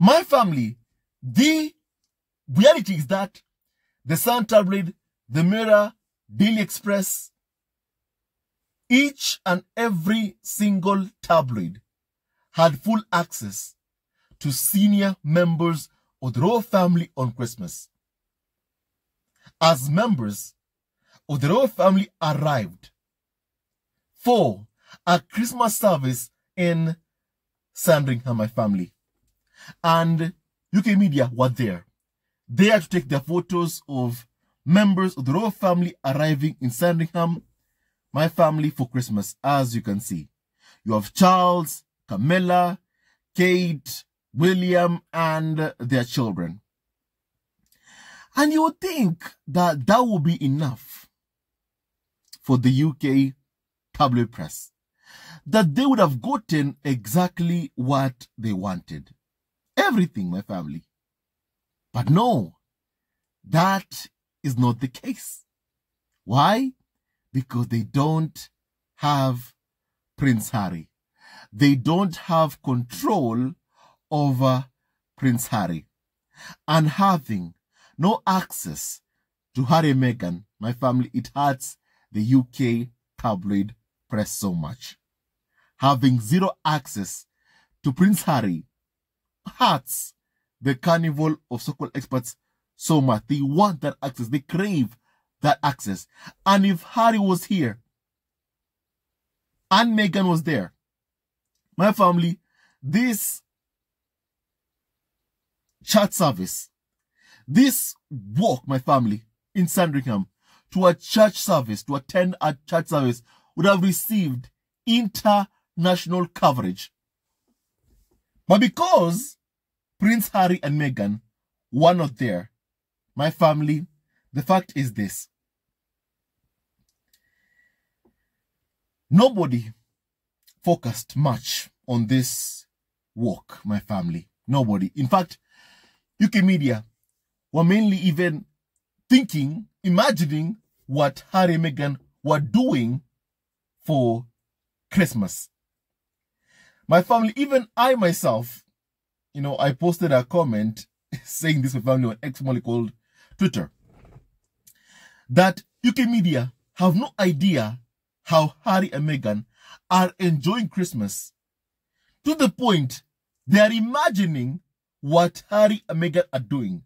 My family, the reality is that the Sun tabloid, the Mirror, Daily Express, each and every single tabloid had full access to senior members of the royal family on Christmas. As members of the royal family arrived for a Christmas service in Sandringham, my family, and UK media were there. They had to take their photos of members of the royal family arriving in Sandringham, my family, for Christmas. As you can see, you have Charles, Camilla, Kate, William, and their children. And you would think that that would be enough for the UK tabloid press, that they would have gotten exactly what they wanted. Everything, my family. But no, that is not the case. Why? Because they don't have Prince Harry. They don't have control over Prince Harry. And having no access to Harry and Meghan, my family, it hurts the UK tabloid press so much. Having zero access to Prince Harry hurts the carnival of so-called experts so much. They want that access. They crave that access. And if Harry was here and Meghan was there, my family, this church service, this walk, my family, in Sandringham to a church service, to attend a church service, would have received international coverage. But because Prince Harry and Meghan were not there, my family, the fact is this: nobody focused much on this walk, my family. Nobody. In fact, UK media were mainly even thinking, imagining what Harry and Meghan were doing for Christmas. My family, even I myself, I posted a comment saying this, my family, on X, formerly called Twitter, that UK media have no idea how Harry and Meghan are enjoying Christmas, to the point they are imagining what Harry and Meghan are doing,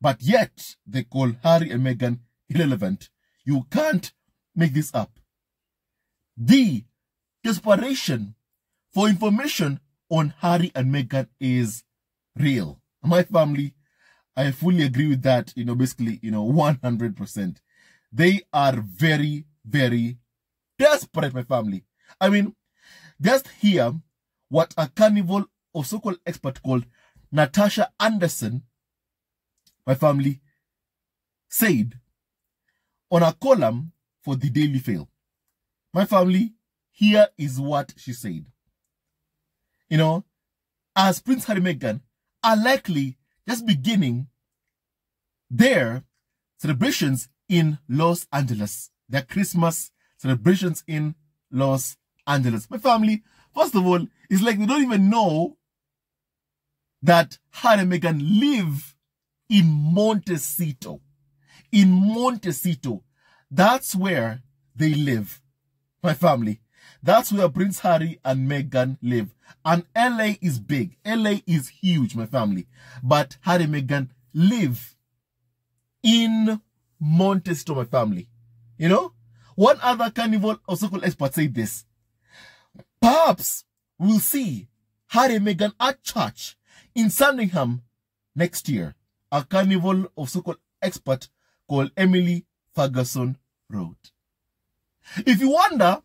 but yet they call Harry and Meghan irrelevant. You can't make this up. The desperation for information on Harry and Meghan is real. My family, I fully agree with that, basically, 100%. They are very, very desperate, my family. I mean, just hear what a carnival of so-called expert called Natasha Anderson, my family, said on a column for the Daily Fail. My family, here is what she said. As Prince Harry and Meghan are likely just beginning their celebrations in Los Angeles, their Christmas celebrations in Los Angeles. My family, first of all, it's like they don't even know that Harry and Meghan live in Montecito. In Montecito. That's where they live. My family. That's where Prince Harry and Meghan live. And LA is big. LA is huge, my family. But Harry and Meghan live in Montecito, my family. One other carnival of so-called experts said this: perhaps we'll see Harry and Meghan at church in Sandringham next year. A carnival of so-called expert called Emily Ferguson wrote. If you wonder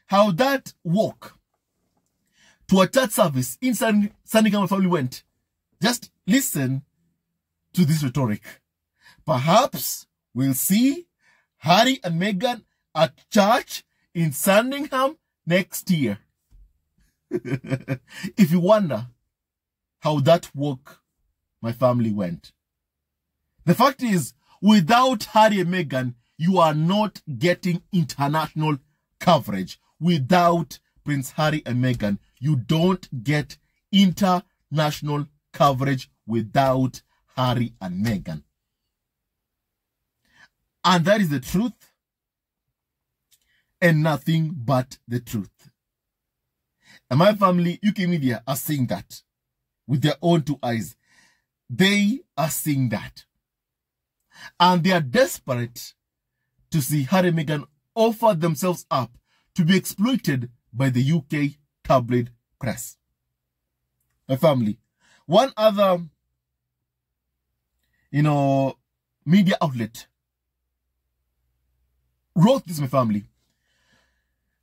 how that walk to a church service in Sandringham family went, just listen to this rhetoric. Perhaps we'll see Harry and Meghan at church in Sandringham next year. If you wonder how that walk, my family, went. The fact is, without Harry and Meghan, you are not getting international coverage. Without Prince Harry and Meghan, you don't get international coverage without Harry and Meghan. And that is the truth and nothing but the truth. And my family, UK media, are saying that with their own two eyes. They are seeing that. And they are desperate to see Harry and Meghan offer themselves up to be exploited by the UK tabloid press. My family. One other, media outlet wrote this, my family,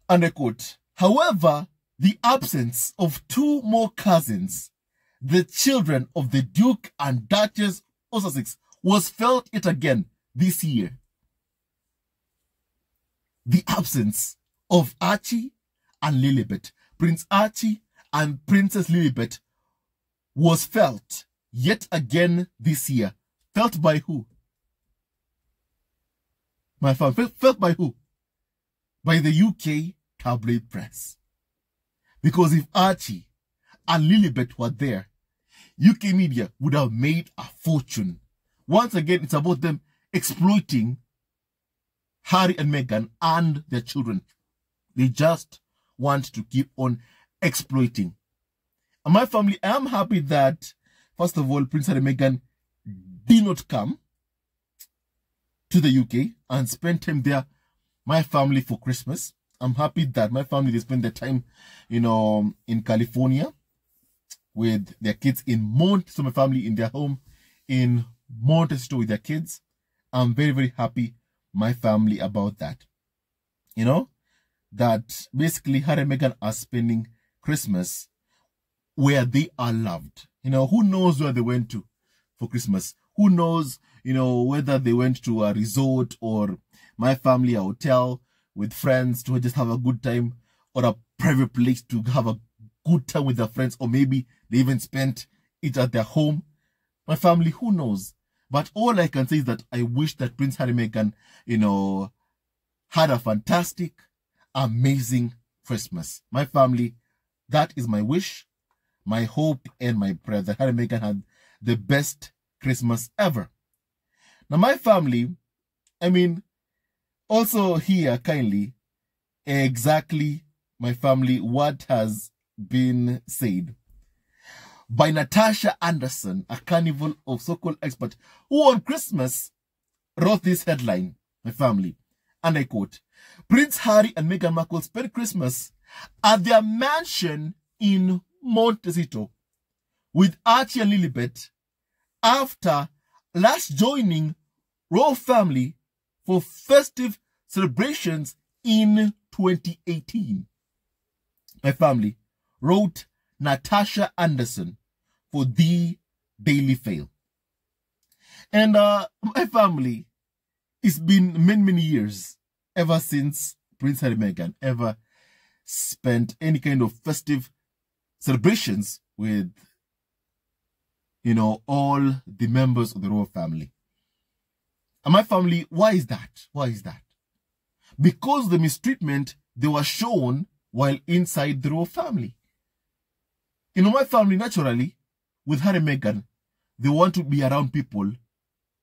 and I quote, "However, the absence of two more cousins, the children of the Duke and Duchess of Sussex, was felt yet again this year. The absence of Archie and Lilibet, Prince Archie and Princess Lilibet, was felt yet again this year." Felt by who? My family, felt by who? By the UK tabloid press. Because if Archie and Lilibet were there, UK media would have made a fortune. Once again, it's about them exploiting Harry and Meghan and their children. They just want to keep on exploiting. And my family, I am happy that, first of all, Prince Harry and Meghan did not come to the UK and spend time there, my family, for Christmas. I'm happy that my family, they spend their time, in California with their kids in so my family in their home in Montecito with their kids. I'm very, very happy, my family, about that. That basically Harry and Meghan are spending Christmas where they are loved. Who knows where they went to for Christmas? Who knows, whether they went to a resort or my family, a hotel with friends to just have a good time, or a private place to have a good time with their friends, or maybe they even spent it at their home. My family, who knows? But all I can say is that I wish that Prince Harry and Meghan, had a fantastic, amazing Christmas. My family, that is my wish, my hope, and my prayer that Harry and Meghan had the best Christmas ever. Now, my family, also hear kindly exactly, my family, what has been said by Natasha Anderson, a carnival of so-called expert, who on Christmas wrote this headline, my family, and I quote, "Prince Harry and Meghan Markle spent Christmas at their mansion in Montecito with Archie and Lilibet after last joining royal family for festive celebrations in 2018. My family, wrote Natasha Anderson for the Daily Fail. And my family, it's been many, many years ever since Prince Harry and Meghan ever spent any kind of festive celebrations with, all the members of the royal family. And my family, why is that? Why is that? Because the mistreatment they were shown while inside the royal family. My family, naturally, with Harry and Meghan, they want to be around people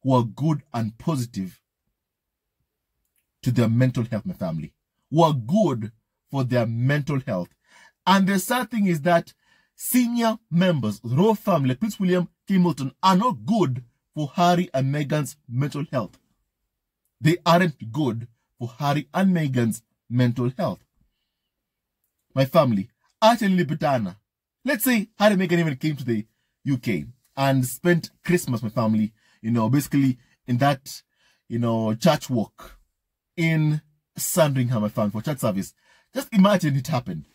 who are good and positive to their mental health, my family. Who are good for their mental health. And the sad thing is that senior members of the royal family, like Prince William, Kate Middleton, are not good for Harry and Meghan's mental health. They aren't good for Harry and Meghan's mental health. My family, Archie and Lilibet, let's say Harry and Meghan even came to the UK and spent Christmas, my family, basically in that, church walk in Sandringham, my family, for church service. Just imagine it happened.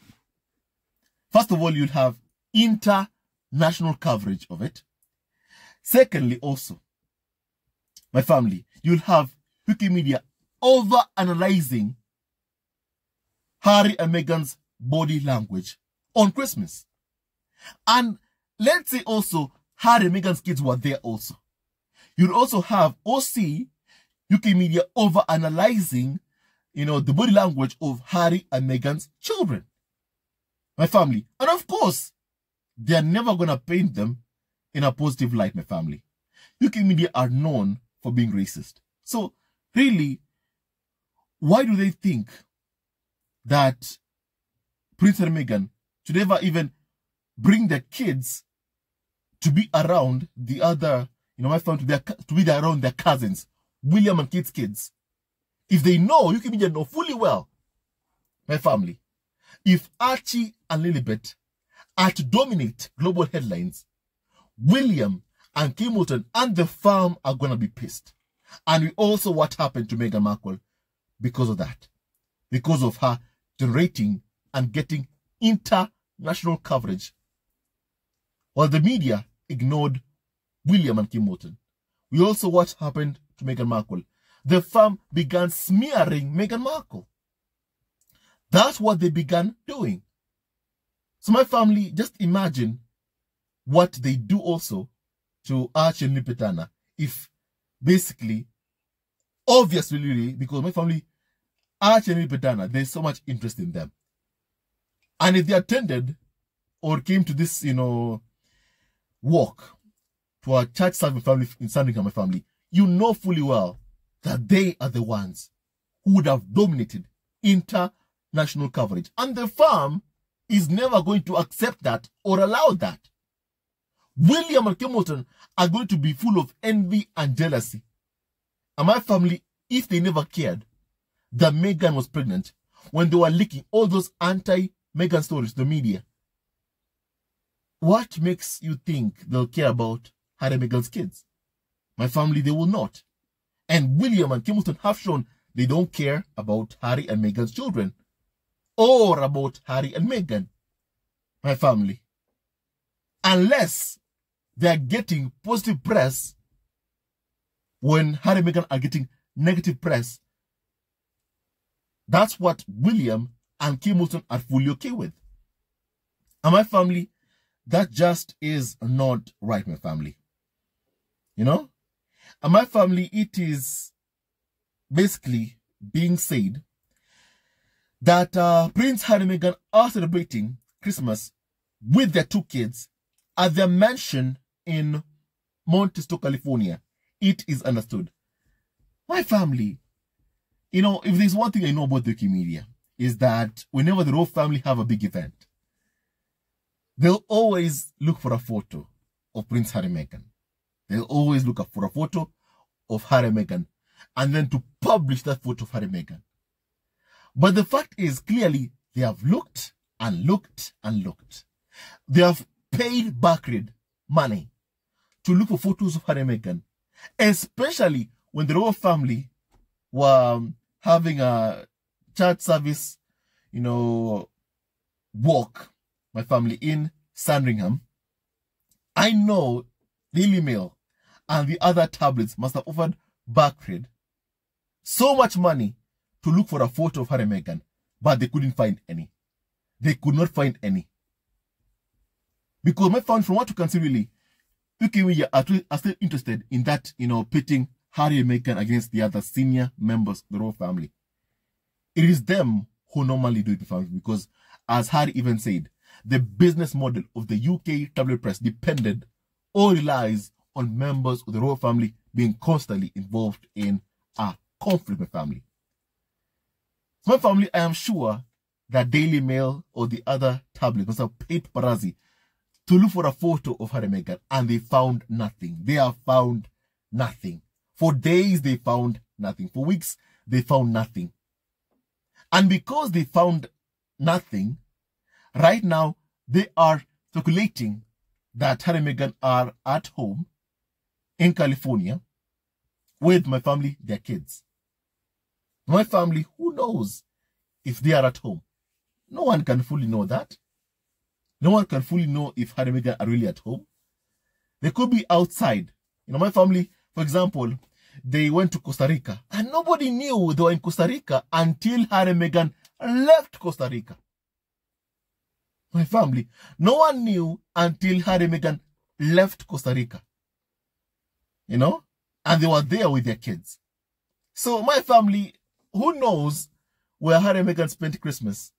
First of all, you'll have international coverage of it. Secondly, also, my family, you'll have UK media over-analyzing Harry and Meghan's body language on Christmas. And let's say also Harry and Meghan's kids were there also. You'll also have OC, UK media, over-analyzing, the body language of Harry and Meghan's children. My family. And of course, they're never going to paint them in a positive light, my family. UK media are known for being racist. So, really, why do they think that Prince and Meghan should ever even bring their kids to be around the other, my family, to be around their cousins, William and Kate's kids? If they know, UK media know fully well, my family, if Archie and Lilibet are to dominate global headlines, William and Kate Middleton and the farm are going to be pissed. And we also what happened to Meghan Markle because of that. Because of her generating and getting international coverage. While the media ignored William and Kate Middleton. We also what happened to Meghan Markle. The farm began smearing Meghan Markle. That's what they began doing. So my family, just imagine what they do also to Archie and Lilibet if basically, obviously, really, because my family, Archie and Lilibet, there's so much interest in them. And if they attended or came to this, walk to a church serving family in Sandringham, my family, you know fully well that they are the ones who would have dominated international coverage. And the farm is never going to accept that or allow that. William and Kate Middleton are going to be full of envy and jealousy. And my family, if they never cared that Meghan was pregnant, when they were leaking all those anti-Meghan stories to the media, what makes you think they'll care about Harry and Meghan's kids? My family, they will not. And William and Kate Middleton have shown they don't care about Harry and Meghan's children or about Harry and Meghan. My family. Unless they are getting positive press when Harry and Meghan are getting negative press. That's what William and Kate Middleton are fully okay with. And my family, that just is not right, my family. And my family, it is basically being said that Prince Harry and Meghan are celebrating Christmas with their 2 kids at their mansion in Montecito, California. It is understood. My family, if there's one thing I know about the UK media, is that whenever the royal family have a big event, they'll always look for a photo of Prince Harry and Meghan. They'll always look for a photo of Harry and Meghan and then to publish that photo of Harry and Meghan. But the fact is, clearly, they have looked and looked and looked. They have paid Backread money to look for photos of Harry and Meghan, especially when the royal family were having a church service, walk, my family, in Sandringham. I know Daily Mail and the other tabloids must have offered Backread so much money to look for a photo of Harry and Meghan, but they couldn't find any. They could not find any. Because my family, from what you can see, really, UK media are still interested in that, pitting Harry and Meghan against the other senior members of the royal family. It is them who normally do it, family, because, as Harry even said, the business model of the UK tabloid press depended or relies on members of the royal family being constantly involved in a conflict with family. So my family, I am sure that Daily Mail or the other tabloids must have paid paparazzi to look for a photo of Harry and Meghan, and they found nothing. They have found nothing. For days, they found nothing. For weeks, they found nothing. And because they found nothing, right now, they are speculating that Harry and Meghan are at home in California with my family, their kids. My family, who knows if they are at home? No one can fully know that. No one can fully know if Harry and Meghan are really at home. They could be outside. My family, for example, they went to Costa Rica and nobody knew they were in Costa Rica until Harry and Meghan left Costa Rica. My family, no one knew until Harry and Meghan left Costa Rica. And they were there with their kids. So my family, who knows where Harry and Meghan spent Christmas?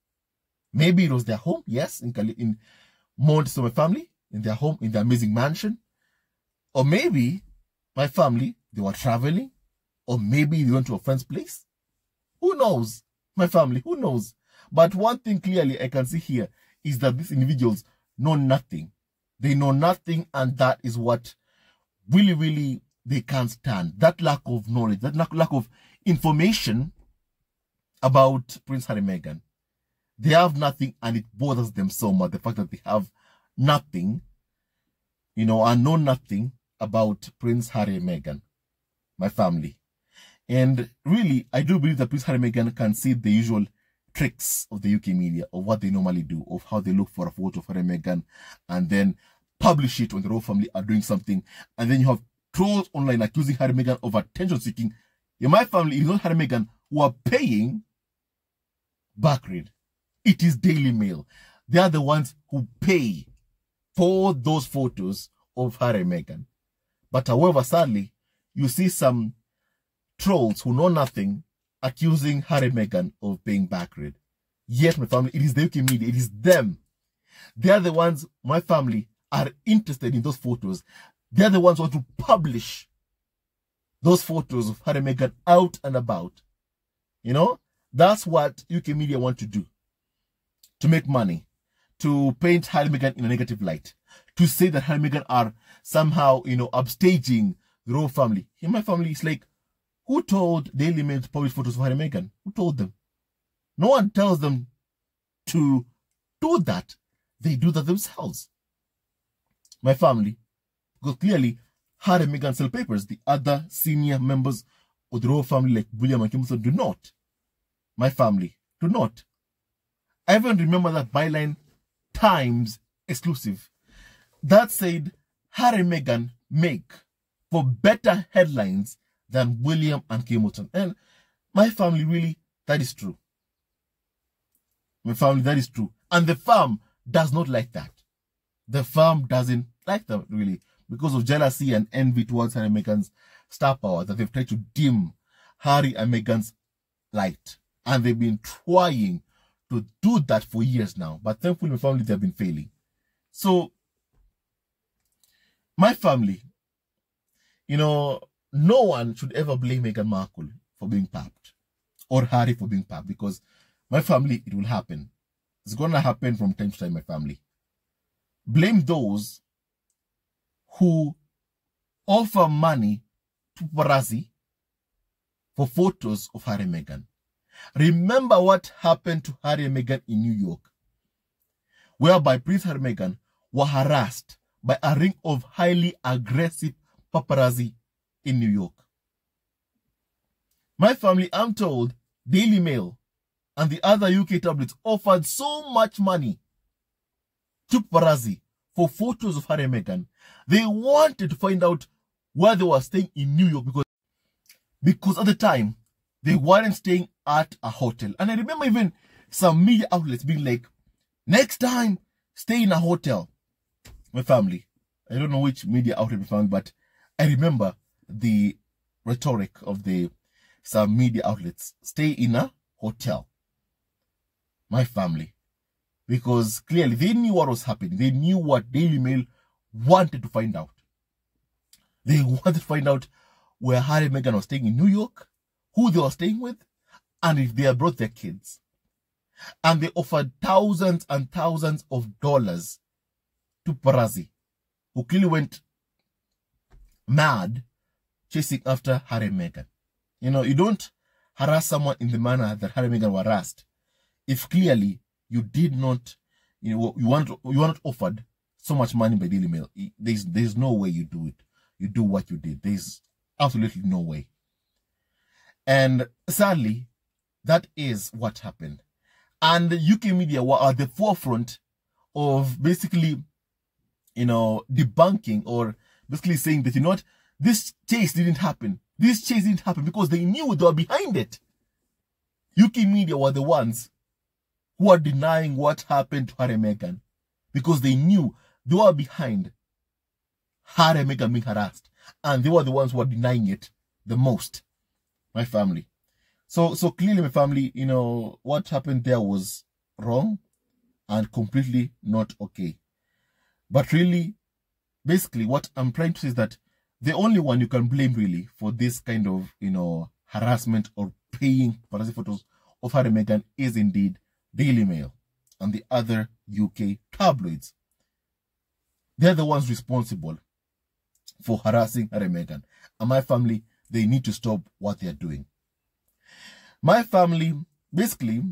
Maybe it was their home, yes, in Montecito, my family, in their home, in their amazing mansion. Or maybe my family, they were traveling, or maybe they went to a friend's place. Who knows? My family, who knows? But one thing clearly I can see here is that these individuals know nothing. They know nothing, and that is what really they can't stand. That lack of knowledge, that lack of information about Prince Harry and Meghan. They have nothing, and it bothers them so much, the fact that they have nothing, and know nothing about Prince Harry and Meghan, my family. And really, I do believe that Prince Harry and Meghan can see the usual tricks of the UK media, of what they normally do, of how they look for a photo of Harry and Meghan and then publish it when the royal family are doing something. And then you have trolls online accusing Harry and Meghan of attention seeking. In my family, it is not Harry and Meghan who are paying backread. It is Daily Mail. They are the ones who pay for those photos of Harry and Meghan. But however, sadly, you see some trolls who know nothing accusing Harry and Meghan of paying backread. Yet, my family, it is the UK media. It is them. They are the ones, my family, are interested in those photos. They are the ones who want to publish those photos of Harry and Meghan out and about. That's what UK media want to do. To make money. To paint Harry and Meghan in a negative light. To say that Harry and Meghan are somehow, upstaging the royal family. In my family, it's like, who told Daily Mail to publish photos of Harry and Meghan? Who told them? No one tells them to do that. They do that themselves. My family. Because clearly, Harry and Meghan sell papers. The other senior members of the royal family, like William and Kimberson, do not. My family do not. I even remember that byline Times exclusive that said Harry and Meghan make for better headlines than William and Kimberson. And my family, really, that is true. My family, that is true. And the firm does not like that. The firm doesn't like that, really, because of jealousy and envy towards Harry and Meghan's star power, that they've tried to dim Harry and Meghan's light. And they've been trying to do that for years now. But thankfully, my family, they've been failing. So, my family, no one should ever blame Meghan Markle for being papped. Or Harry for being papped. Because my family, it will happen. It's going to happen from time to time, my family. Blame those who offer money to paparazzi for photos of Harry and Meghan. Remember what happened to Harry and Meghan in New York, whereby Prince Harry and Meghan were harassed by a ring of highly aggressive paparazzi in New York. My family, I'm told, Daily Mail and the other UK tabloids offered so much money to paparazzi for photos of Harry and Meghan. They wanted to find out where they were staying in New York because at the time, they weren't staying at a hotel. And I remember even some media outlets being like, next time, stay in a hotel. My family. I don't know which media outlet we found, but I remember the rhetoric of some media outlets. Stay in a hotel. My family. Because clearly they knew what was happening. They knew what Daily Mail wanted to find out. They wanted to find out where Harry and Meghan were staying in New York, who they were staying with, and if they had brought their kids. And they offered thousands and thousands of dollars to paparazzi, who clearly went mad chasing after Harry and Meghan. You don't harass someone in the manner that Harry and Meghan were harassed if clearly you did not, you were not offered so much money by Daily Mail. There's no way you do it. You do what you did. There's absolutely no way. And sadly, that is what happened. And the UK media were at the forefront of basically, debunking or basically saying that, this chase didn't happen. This chase didn't happen because they knew they were behind it. UK media were the ones who are denying what happened to Harry and Meghan because they knew they were behind Harry and Meghan being harassed. And they were the ones who were denying it the most. My family. So clearly, my family, what happened there was wrong and completely not okay. But really, basically, what I'm trying to say is that the only one you can blame really for this kind of, harassment or paying paparazzi photos of Harry and Meghan is indeed Daily Mail and the other UK tabloids. They're the ones responsible for harassing Harry and Meghan. And my family, they need to stop what they're doing. My family, basically,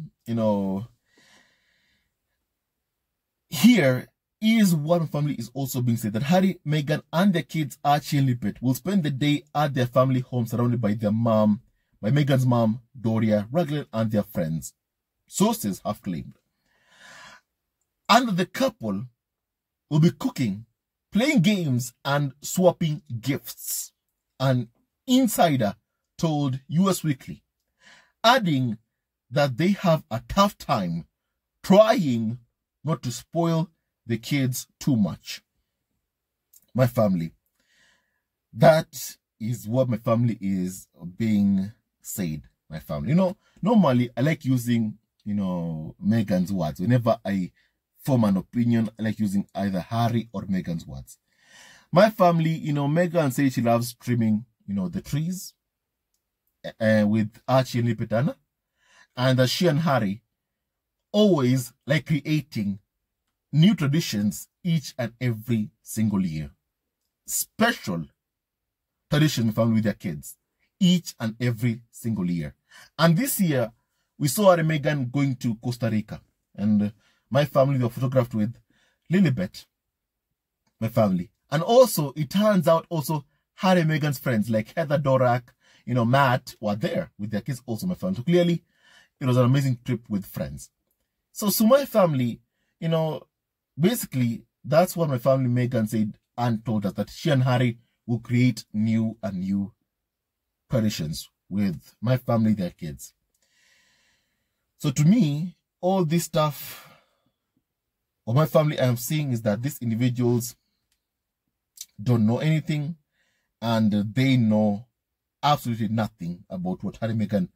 here is one family is also being said that Harry, Meghan, and their kids, Archie and Lippet, will spend the day at their family home surrounded by their mom, by Meghan's mom, Doria, Raglan, and their friends. Sources have claimed. And the couple will be cooking, playing games, and swapping gifts. An insider told US Weekly, adding that they have a tough time trying not to spoil the kids too much. My family. That is what my family is being said. My family. Normally I like using, Meghan's words. Whenever I form an opinion, I like using either Harry or Meghan's words. My family, Meghan says she loves trimming, the trees with Archie and Lipetana. And that she and Harry always like creating new traditions each and every single year. Special tradition family with their kids each and every single year. And this year, we saw Harry and Meghan going to Costa Rica. And my family were photographed with Lilibet, my family. And also, it turns out also Harry and Meghan's friends like Heather Dorak, Matt were there with their kids also, my family. So clearly, it was an amazing trip with friends. So my family, basically, that's what my family Meghan said and told us, that she and Harry will create new and new traditions with my family, their kids. So to me, all this stuff of my family I am seeing is that these individuals don't know anything and they know absolutely nothing about what Harry and Meghan,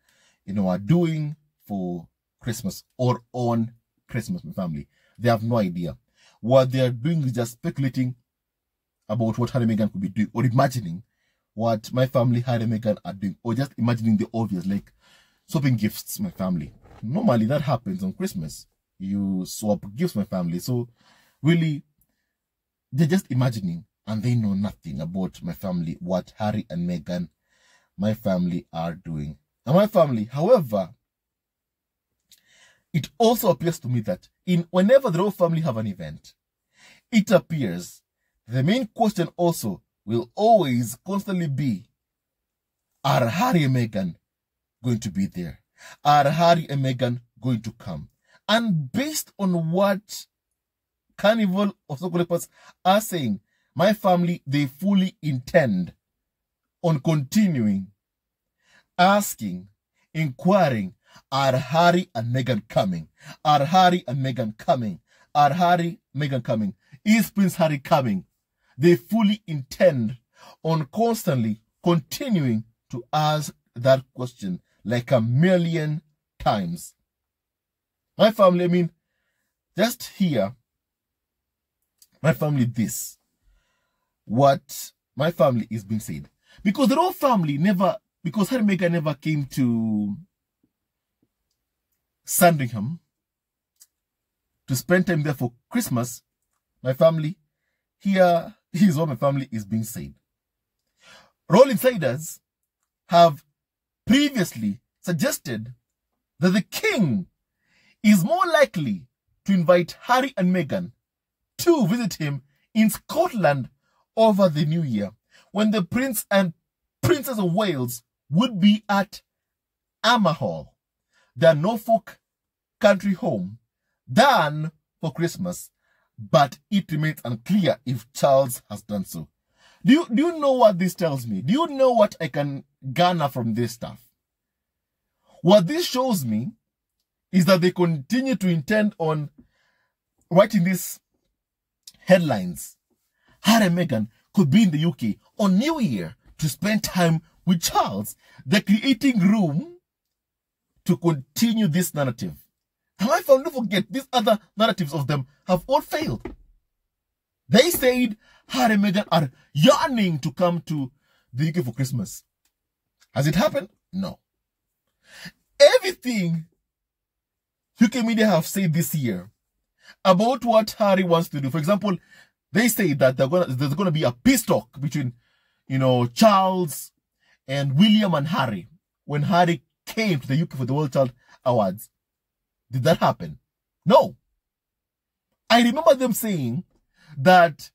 are doing for Christmas or on Christmas, my family. They have no idea. What they are doing is just speculating about what Harry and Meghan could be doing, or imagining what my family, Harry and Meghan, are doing, or just imagining the obvious, like swapping gifts, my family. Normally that happens on Christmas. You swap gifts, my family. So really, they're just imagining, and they know nothing about my family, what Harry and Meghan, my family, are doing. And my family, however, it also appears to me that whenever the royal family have an event, it appears the main question also will always constantly be, are Harry and Meghan going to be there? Are Harry and Meghan going to come? And based on what Carnival of Soccer Leopards are saying, my family, they fully intend on continuing, asking, inquiring, are Harry and Meghan coming? Are Harry and Meghan coming? Are Harry and Meghan coming? Is Prince Harry coming? They fully intend on constantly continuing to ask that question like a million times. My family, just here, my family, this, what my family is being said. Because the royal family because Harry and Meghan never came to Sandringham to spend time there for Christmas, my family, here is what my family is being said. Royal insiders have previously suggested that the king is more likely to invite Harry and Meghan to visit him in Scotland over the new year, when the Prince and Princess of Wales would be at Amahall, their Norfolk country home, than for Christmas, but it remains unclear if Charles has done so. Do you know what this tells me? Do you know what I can garner from this stuff? What this shows me is that they continue to intend on writing these headlines. Harry and Meghan could be in the UK on New Year to spend time with Charles. They're creating room to continue this narrative. And my family, don't forget, these other narratives of them have all failed. They said Harry and Meghan are yearning to come to the UK for Christmas. Has it happened? No. Everything UK media have said this year about what Harry wants to do. For example, they say that there's going to be a peace talk between, Charles and William and Harry when Harry came to the UK for the World Child Awards. Did that happen? No. I remember them saying that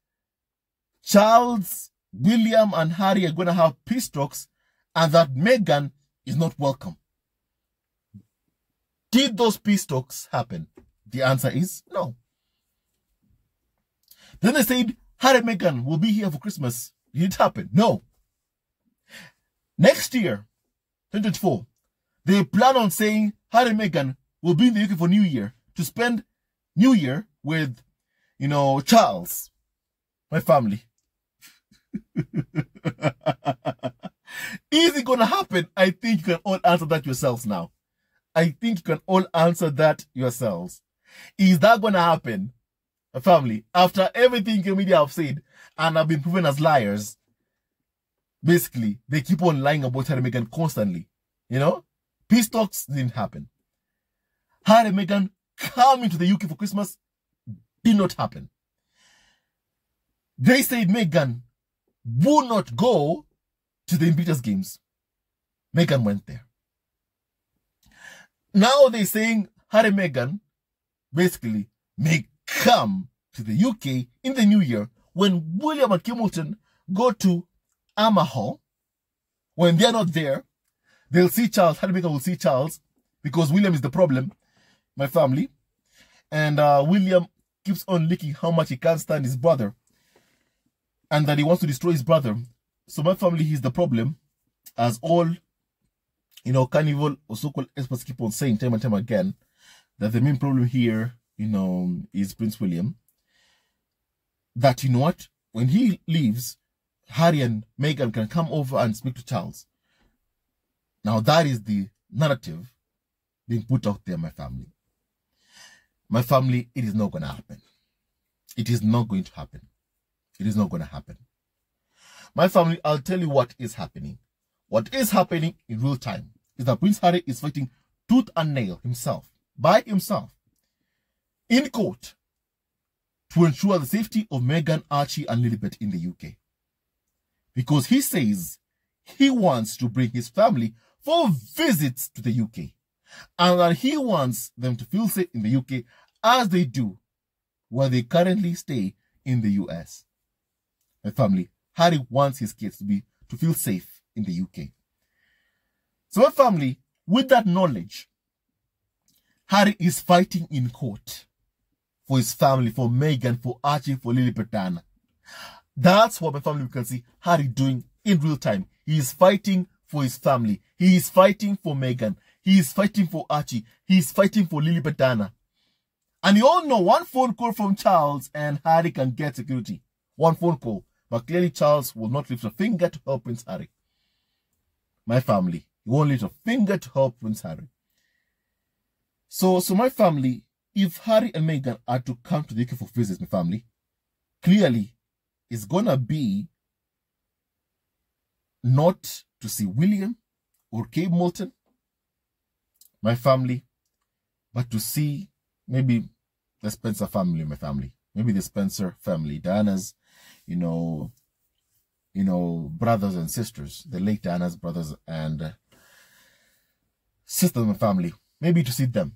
Charles, William, and Harry are going to have peace talks and that Meghan is not welcome. Did those peace talks happen? The answer is no. Then they said Harry and Meghan will be here for Christmas. Did it happen? No. Next year, 2024, they plan on saying Harry and Meghan will be in the UK for New Year to spend New Year with, Charles, my family. Is it going to happen? I think you can all answer that yourselves now. I think you can all answer that yourselves. Is that going to happen, family? After everything the media have said and have been proven as liars, basically, they keep on lying about Harry and Meghan constantly. Peace talks didn't happen. Harry and Meghan coming to the UK for Christmas did not happen. They said Meghan would not go to the Invictus Games. Meghan went there. Now they're saying Harry and Meghan basically may come to the UK in the new year when William and Kimilton go to Omaha. When they're not there, they'll see Charles. Harry and Meghan will see Charles because William is the problem, my family. And William keeps on leaking how much he can't stand his brother and that he wants to destroy his brother. So my family, he's the problem, as all carnival or so-called experts keep on saying time and time again, that the main problem here, is Prince William. That, what, when he leaves, Harry and Meghan can come over and speak to Charles. Now that is the narrative being put out there, my family. My family, it is not going to happen. It is not going to happen. It is not going to happen. My family, I'll tell you what is happening. What is happening in real time is that Prince Harry is fighting tooth and nail himself, by himself, in court to ensure the safety of Meghan, Archie, and Lilibet in the UK. Because he says he wants to bring his family for visits to the UK. And that he wants them to feel safe in the UK as they do where they currently stay in the US. My family, Harry wants his kids to feel safe in the UK. So my family, with that knowledge, Harry is fighting in court for his family, for Meghan, for Archie, for Lilibet Diana. That's what my family can see Harry doing in real time. He is fighting for his family. He is fighting for Meghan. He is fighting for Archie. He is fighting for Lilibet Diana. And you all know one phone call from Charles and Harry can get security. One phone call. But clearly Charles will not lift a finger to help Prince Harry. My family, he won't lift a finger to help Prince Harry. So my family, if Harry and Meghan are to come to the UK for visits, my family, clearly it's gonna be not to see William or Kate Moulton, my family, but to see maybe the Spencer family, my family. Maybe the Spencer family, Diana's, brothers and sisters, the late Diana's brothers and sisters of my family. Maybe to see them.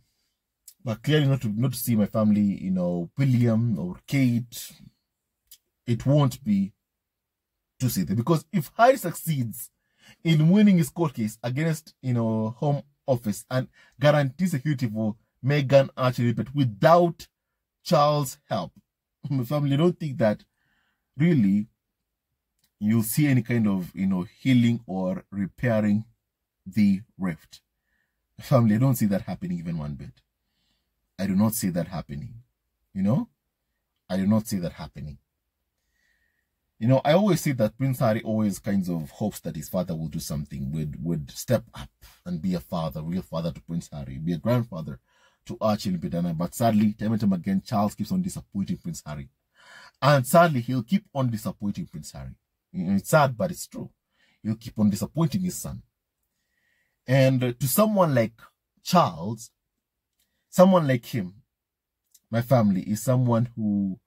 But clearly not to see my family, William or Kate. It won't be to see them. Because if Harry succeeds in winning his court case against, Home Office and guarantees security for Meghan, Archie, Lilibet without Charles' help, my family, don't think that really you'll see any kind of, healing or repairing the rift. Family, I don't see that happening even one bit. I do not see that happening. I do not see that happening. I always say that Prince Harry always kinds of hopes that his father will do something, would step up and be a father, real father to Prince Harry, be a grandfather to Archie and Diana. But sadly, time and time again, Charles keeps on disappointing Prince Harry. And sadly, he'll keep on disappointing Prince Harry. It's sad, but it's true. He'll keep on disappointing his son. And to someone like Charles, someone like him, my family, is someone who,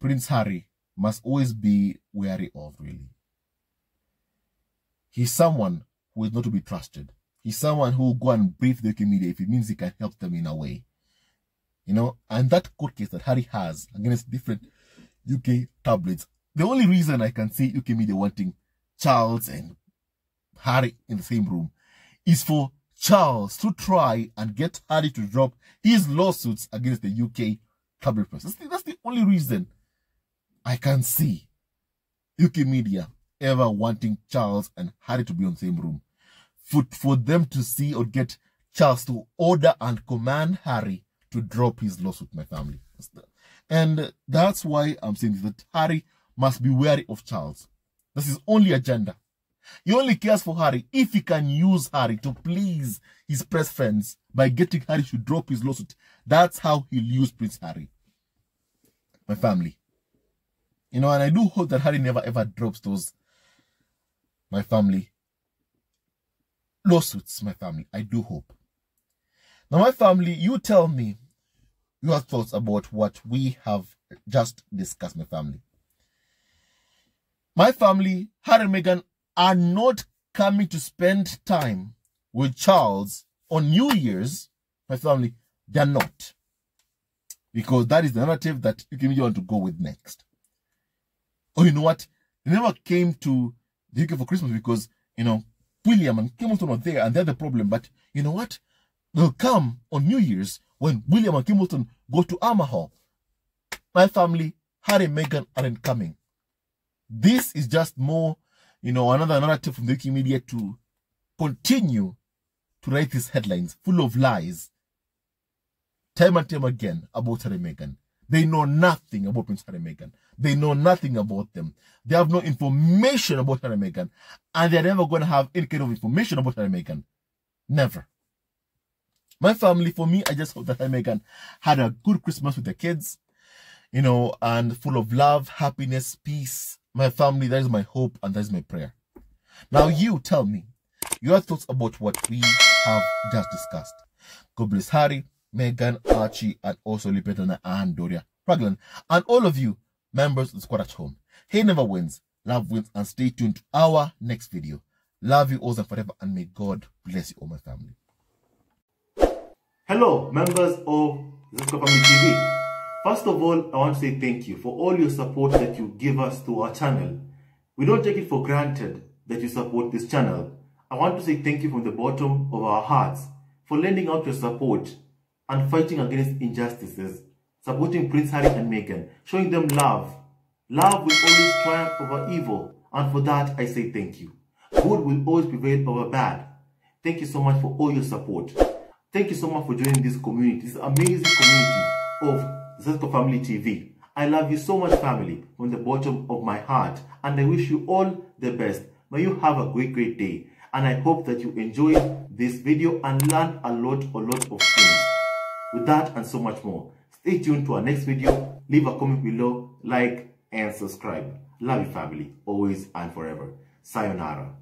Prince Harry must always be wary of, really. He's someone who is not to be trusted. He's someone who will go and brief the UK media if it means he can help them in a way. And that court case that Harry has against different UK tabloids, the only reason I can see UK media wanting Charles and Harry in the same room is for Charles to try and get Harry to drop his lawsuits against the UK tabloid press. That's the only reason I can see UK media ever wanting Charles and Harry to be in the same room. For them to see or get Charles to order and command Harry to drop his lawsuit, my family. And that's why I'm saying that Harry must be wary of Charles. That's his only agenda. He only cares for Harry if he can use Harry to please his press friends by getting Harry to drop his lawsuit. That's how he'll use Prince Harry. My family. And I do hope that Harry never ever drops those, my family, lawsuits, my family. I do hope. Now, my family, you tell me your thoughts about what we have just discussed, my family. My family, Harry and Meghan are not coming to spend time with Charles on New Year's. My family, they're not. Because that is the narrative that you want to go with next. Or you know what? They never came to the UK for Christmas because, William and Kimilton were there and they're the problem. But you know what? They'll come on New Year's when William and Kimilton go to Armor. My family, Harry and Meghan aren't coming. This is just more, another narrative from the UK media to continue to write these headlines full of lies. Time and time again about Harry and Meghan. They know nothing about Prince Harry and Meghan. They know nothing about them. They have no information about Harry and Meghan. And they're never going to have any kind of information about Harry and Meghan. Never. My family, for me, I just hope that Harry and Meghan had a good Christmas with their kids, and full of love, happiness, peace. My family, that is my hope and that is my prayer. Now you tell me your thoughts about what we have just discussed. God bless Harry, Meghan, Archie, and also Lipetana and Doria Raglan, and all of you members of the squad at home. He never wins, love wins, and stay tuned to our next video. Love you all and forever, and may God bless you all, my family. Hello, members of the Family TV. First of all, I want to say thank you for all your support that you give us to our channel. We don't take it for granted that you support this channel. I want to say thank you from the bottom of our hearts for lending out your support and fighting against injustices, supporting Prince Harry and Meghan, showing them love. Love will always triumph over evil, and for that I say thank you. Good will always prevail over bad. Thank you so much for all your support. Thank you so much for joining this community, this amazing community of Zesco Family TV. I love you so much, family, from the bottom of my heart, and I wish you all the best. May you have a great day, and I hope that you enjoyed this video and learned a lot of things. With that and so much more, stay tuned to our next video. Leave a comment below, like, and subscribe. Love you, family, always and forever. Sayonara.